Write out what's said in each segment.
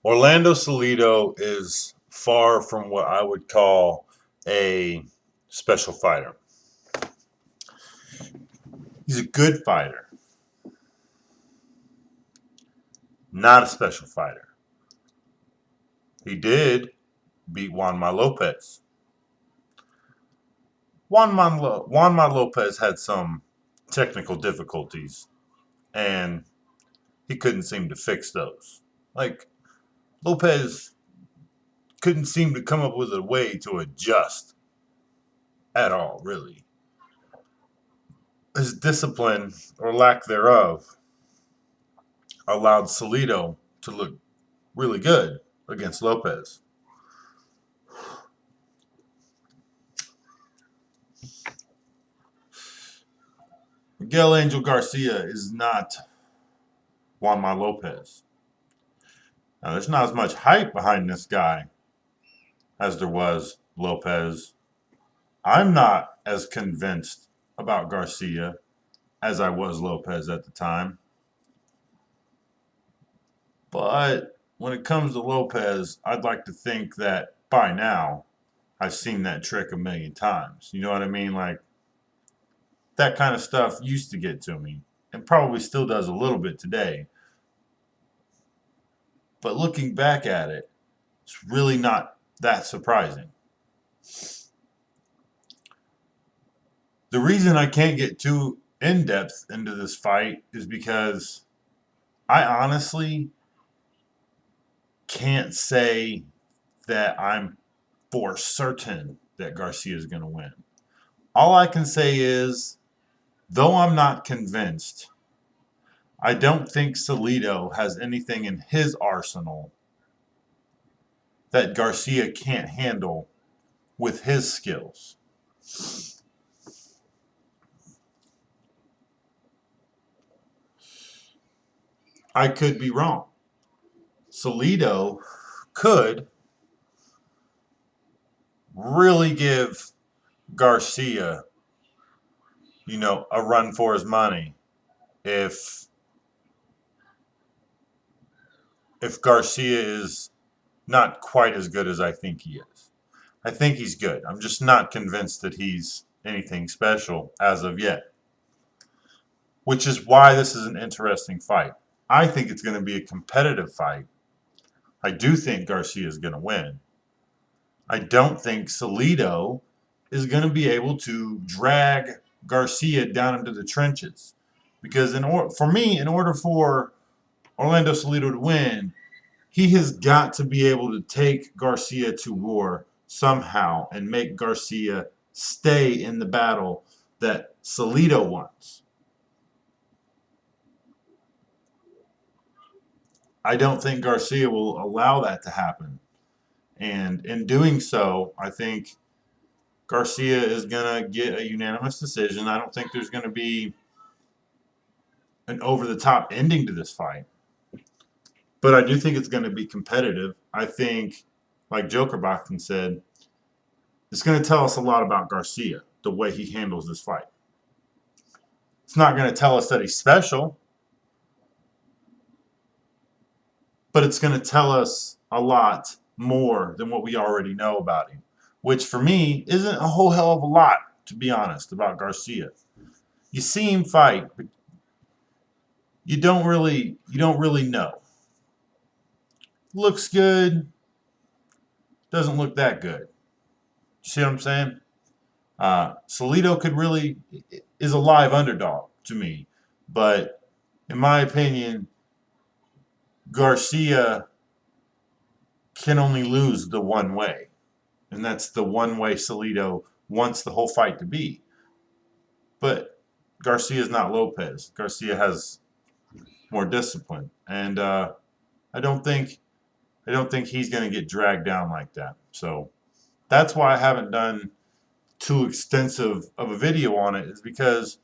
Orlando Salido is far from what I would call a special fighter. He's a good fighter, not a special fighter. He did beat Juanma Lopez. Juanma Lopez had some technical difficulties, and he couldn't seem to fix those. Like, Lopez couldn't seem to come up with a way to adjust at all, really. His discipline, or lack thereof, allowed Salido to look really good against Lopez. Miguel Angel Garcia is not Juanma Lopez. Now, there's not as much hype behind this guy as there was Lopez. I'm not as convinced about Garcia as I was Lopez at the time. But when it comes to Lopez, I'd like to think that by now I've seen that trick a million times. You know what I mean? Like, that kind of stuff used to get to me and probably still does a little bit today. But looking back at it, it's really not that surprising. The reason I can't get too in depth into this fight is because I honestly can't say that I'm for certain that Garcia is going to win. All I can say is, though I'm not convinced, I don't think Salido has anything in his arsenal that Garcia can't handle with his skills. I could be wrong. Salido could really give Garcia, a run for his money if Garcia is not quite as good as I think he is. I think he's good. I'm just not convinced that he's anything special as of yet. Which is why this is an interesting fight. I think it's going to be a competitive fight. I do think Garcia is going to win. I don't think Salido is going to be able to drag Garcia down into the trenches. Because for me, in order for Orlando Salido to win, he has got to be able to take Garcia to war somehow and make Garcia stay in the battle that Salido wants. I don't think Garcia will allow that to happen. And in doing so, I think Garcia is going to get a unanimous decision. I don't think there's going to be an over-the-top ending to this fight. But I do think it's going to be competitive. I think, like Joker Boxing said, it's going to tell us a lot about Garcia, the way he handles this fight. It's not going to tell us that he's special, but it's going to tell us a lot more than what we already know about him, which for me isn't a whole hell of a lot, to be honest, about Garcia. You see him fight, but you don't really know. Looks good, doesn't look that good. You see what I'm saying? Salido is a live underdog to me, but in my opinion, Garcia can only lose the one way, and that's the one way Salido wants the whole fight to be. But Garcia is not Lopez. Garcia has more discipline, and I don't think he's going to get dragged down like that. So that's why I haven't done too extensive of a video on it, is because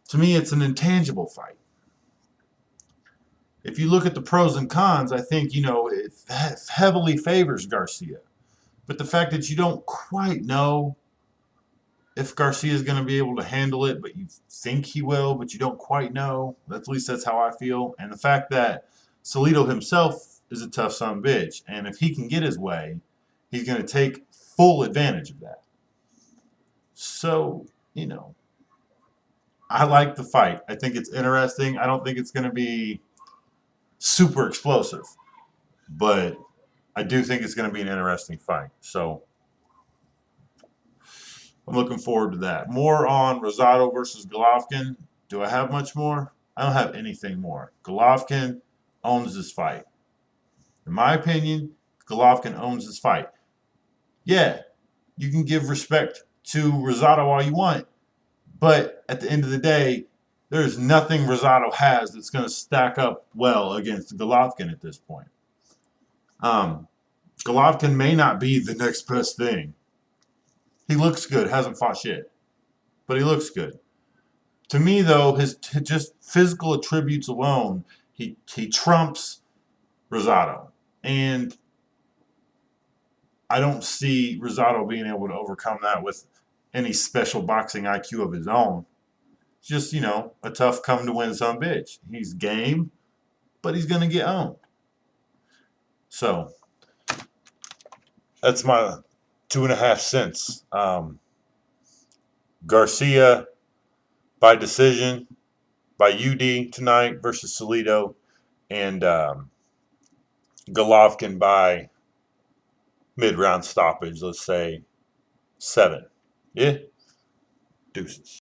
to me it's an intangible fight. If you look at the pros and cons, I think, it heavily favors Garcia. But the fact that you don't quite know if Garcia is going to be able to handle it, but you think he will, but you don't quite know. At least that's how I feel. And the fact that Salido himself is a tough son of a bitch. And if he can get his way, he's going to take full advantage of that. So, you know, I like the fight. I think it's interesting. I don't think it's going to be super explosive, but I do think it's going to be an interesting fight. So I'm looking forward to that. More on Rosado versus Golovkin. Do I have much more? I don't have anything more. Golovkin owns this fight. In my opinion, Golovkin owns this fight. Yeah, you can give respect to Rosado all you want, but at the end of the day, there's nothing Rosado has that's going to stack up well against Golovkin at this point. Golovkin may not be the next best thing. He looks good, hasn't fought shit, but he looks good. To me, though, his just physical attributes alone, he trumps Rosado. And I don't see Rosado being able to overcome that with any special boxing IQ of his own. It's just, you know, a tough come to win some bitch. He's game, but he's going to get owned. So, that's my 2.5 cents. Garcia by decision by UD tonight versus Salido, and Golovkin by mid-round stoppage, let's say 7. Yeah? Deuces.